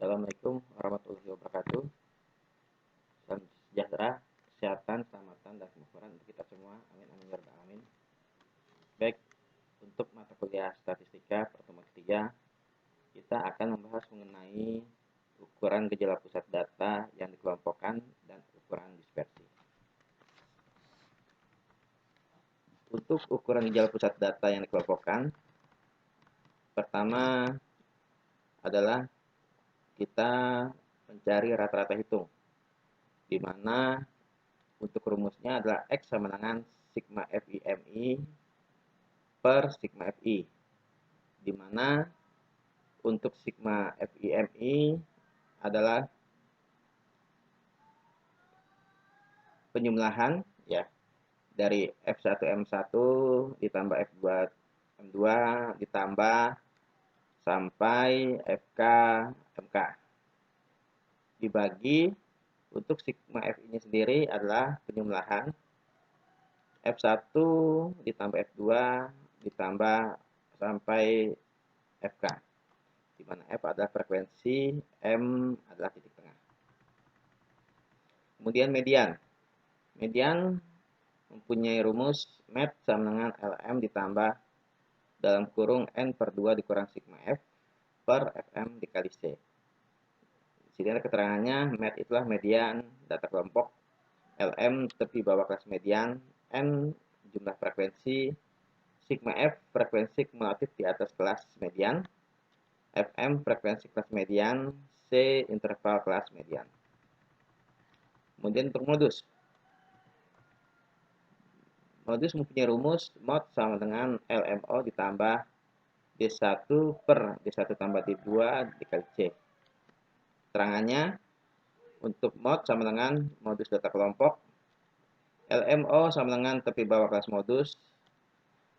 Assalamualaikum warahmatullahi wabarakatuh. Salam sejahtera, kesehatan, keselamatan, dan kemakmuran untuk kita semua. Amin, amin, ya rabbal alamin. Baik, untuk mata kuliah statistika pertemuan ketiga, kita akan membahas mengenai ukuran gejala pusat data yang dikelompokkan dan ukuran dispersi. Untuk ukuran gejala pusat data yang dikelompokkan, pertama adalah kita mencari rata-rata hitung, di mana untuk rumusnya adalah X sama dengan sigma FIMI per sigma FI, di mana untuk sigma FIMI adalah penjumlahan ya dari F1 M1 ditambah F2 M2 ditambah sampai FK MK dibagi untuk sigma FI-nya sendiri adalah penjumlahan F1 ditambah F2 ditambah sampai FK, di mana F adalah frekuensi, M adalah titik tengah. Kemudian median. Median mempunyai rumus MET sama dengan LM ditambah dalam kurung N per 2 dikurang sigma F per FM dikali C. Di sini ada keterangannya, MET itulah median data kelompok, LM tepi bawah kelas median, N jumlah frekuensi, sigma F frekuensi kumulatif di atas kelas median, FM frekuensi kelas median, C interval kelas median. Kemudian untuk modus. Modus mempunyai rumus mod sama dengan LMO ditambah D1 per D1 tambah D2 dikali C. Keterangannya, untuk mod sama dengan modus data kelompok, LMO sama dengan tepi bawah kelas modus,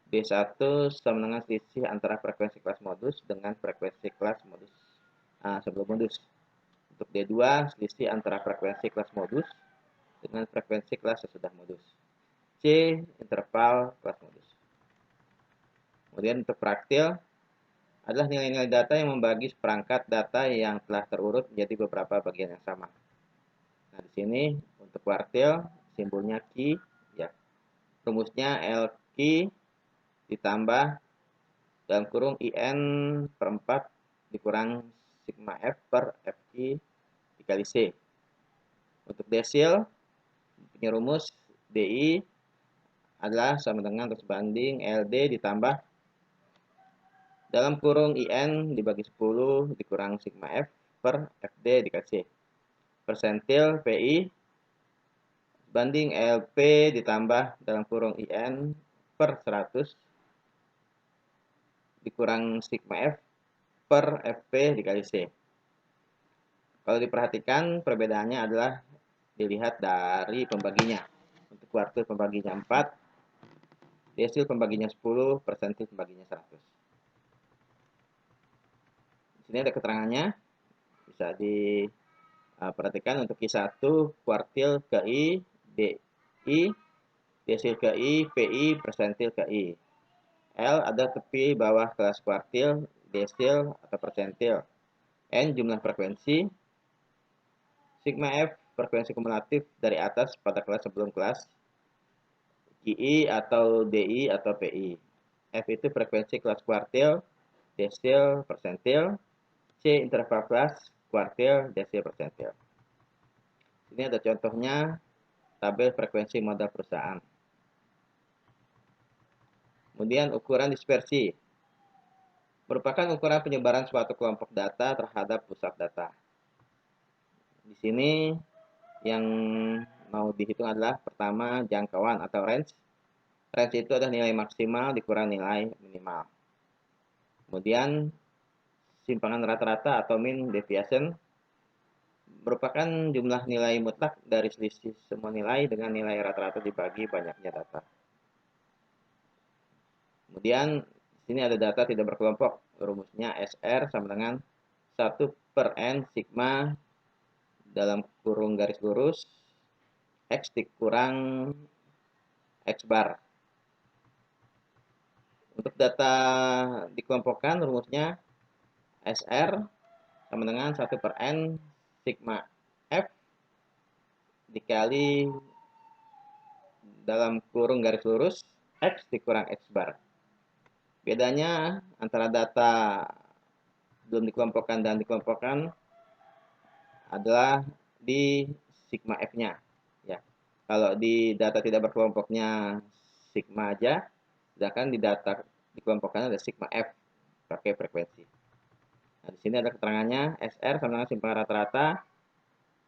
D1 sama dengan selisih antara frekuensi kelas modus dengan frekuensi kelas modus sebelum modus. Untuk D2, selisih antara frekuensi kelas modus dengan frekuensi kelas sesudah modus. C interval kelas modus. Kemudian untuk praktil adalah nilai-nilai data yang membagi seperangkat data yang telah terurut menjadi beberapa bagian yang sama. Nah, di sini untuk kuartil simbolnya Q ya. Rumusnya LQ ditambah dalam kurung IN per 4 dikurang sigma F per FQ dikali C. Untuk desil punya rumus DI adalah sama dengan terus banding LD ditambah dalam kurung IN dibagi 10 dikurang sigma F per FD dikali C. Persentil PI banding LP ditambah dalam kurung IN per 100 dikurang sigma F per FP dikali C. Kalau diperhatikan perbedaannya adalah dilihat dari pembaginya. Untuk kuartil pembaginya 4, desil pembaginya 10, persentil pembaginya 100. Di sini ada keterangannya, bisa diperhatikan untuk Q1 kuartil KI, DI, desil KI, PI, persentil KI. L ada tepi bawah kelas kuartil, desil atau persentil. N jumlah frekuensi, sigma F frekuensi kumulatif dari atas pada kelas sebelum kelas, QI atau DI atau PI. F itu frekuensi kelas kuartil, desil, persentil. C interval kelas, kuartil, desil, persentil. Ini ada contohnya tabel frekuensi modal perusahaan. Kemudian ukuran dispersi merupakan ukuran penyebaran suatu kelompok data terhadap pusat data. Di sini yang mau dihitung adalah pertama jangkauan atau range. Range itu adalah nilai maksimal dikurang nilai minimal. Kemudian simpangan rata-rata atau mean deviation merupakan jumlah nilai mutlak dari selisih semua nilai dengan nilai rata-rata dibagi banyaknya data. Kemudian di sini ada data tidak berkelompok. Rumusnya SR sama dengan 1 per N sigma dalam kurung garis lurus X dikurang X bar. Untuk data dikelompokkan rumusnya SR sama dengan 1/n sigma F dikali dalam kurung garis lurus X dikurang X bar. Bedanya antara data belum dikelompokkan dan dikelompokkan adalah di sigma F-nya. Ya. Kalau di data tidak berkelompoknya sigma aja, sedangkan di data dikelompokkan ada sigma F pakai frekuensi. Nah, di sini ada keterangannya SR sama dengan simpangan rata-rata,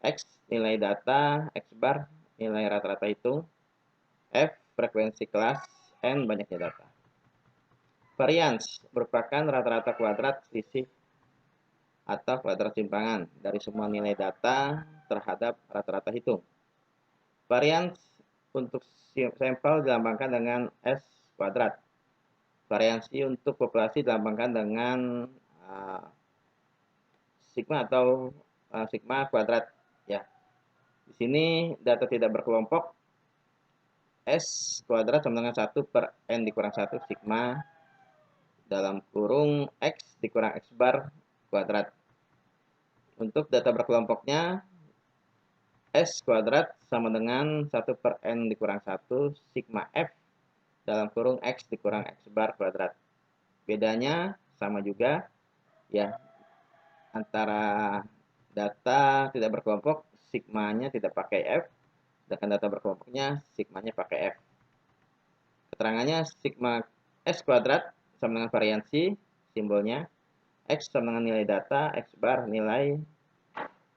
X nilai data, X bar nilai rata-rata hitung, F frekuensi kelas, N banyaknya data. Varians merupakan rata-rata kuadrat selisih atau kuadrat simpangan dari semua nilai data terhadap rata-rata hitung. Varians untuk sampel dilambangkan dengan S kuadrat. Variansi untuk populasi dilambangkan dengan sigma atau sigma kuadrat. Ya. Di sini data tidak berkelompok S kuadrat sama dengan 1/n dikurang 1 sigma dalam kurung X dikurang X bar kuadrat. Untuk data berkelompoknya S kuadrat sama dengan 1/n dikurang 1 sigma F dalam kurung X dikurang X bar kuadrat. Bedanya sama juga ya, antara data tidak berkelompok sigmanya tidak pakai F, sedangkan data berkelompoknya sigmanya pakai F. Keterangannya sigma S kuadrat sama dengan variansi, simbolnya X sama dengan nilai data, X bar nilai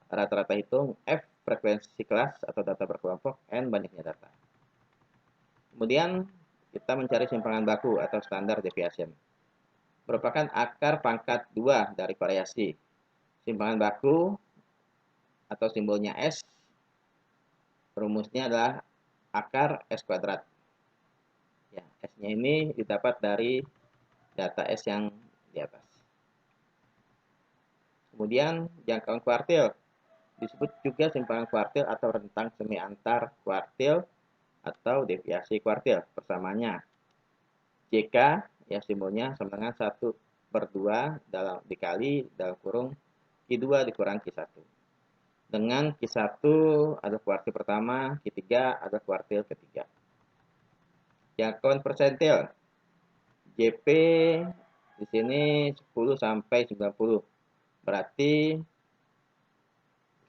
rata-rata hitung, F frekuensi kelas atau data berkelompok, N banyaknya data. Kemudian kita mencari simpangan baku atau standar deviation. Merupakan akar pangkat 2 dari variasi. Simpangan baku atau simbolnya S, rumusnya adalah akar S kuadrat. Ya, S-nya ini didapat dari data S yang di atas. Kemudian jangkauan kuartil. Disebut juga simpangan kuartil atau rentang semi antar kuartil atau deviasi kuartil. Persamaannya JK ya simbolnya sama dengan 1/2 dikali dalam kurung Q2 dikurang Q1. Dengan Q1 ada kuartil pertama, Q3 ada kuartil ketiga. Jangkauan persentil. JP di sini 10 sampai 90. Berarti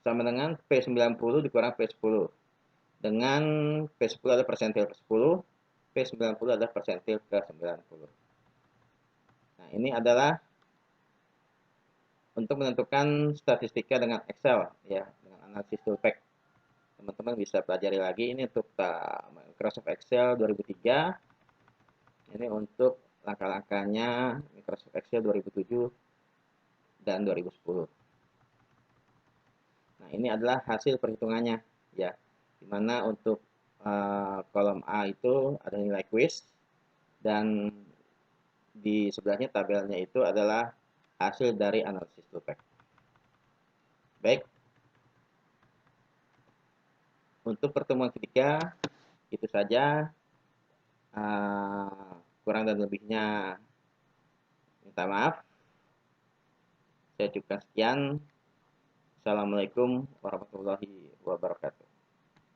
sama dengan P90 dikurang P10. Dengan P10 ada persentil ke-10, P90 ada persentil ke-90. Nah, ini adalah untuk menentukan statistika dengan Excel ya, dengan analisis Tulpak. Teman-teman bisa pelajari lagi ini untuk Microsoft Excel 2003. Ini untuk langkah-langkahnya Microsoft Excel 2007 dan 2010. Nah, ini adalah hasil perhitungannya ya. Dimana untuk kolom A itu ada nilai quiz dan di sebelahnya tabelnya itu adalah hasil dari analisis Tulpak. Baik, untuk pertemuan ketiga itu saja. Kurang dan lebihnya minta maaf. Saya cukupkan sekian. Assalamualaikum warahmatullahi wabarakatuh.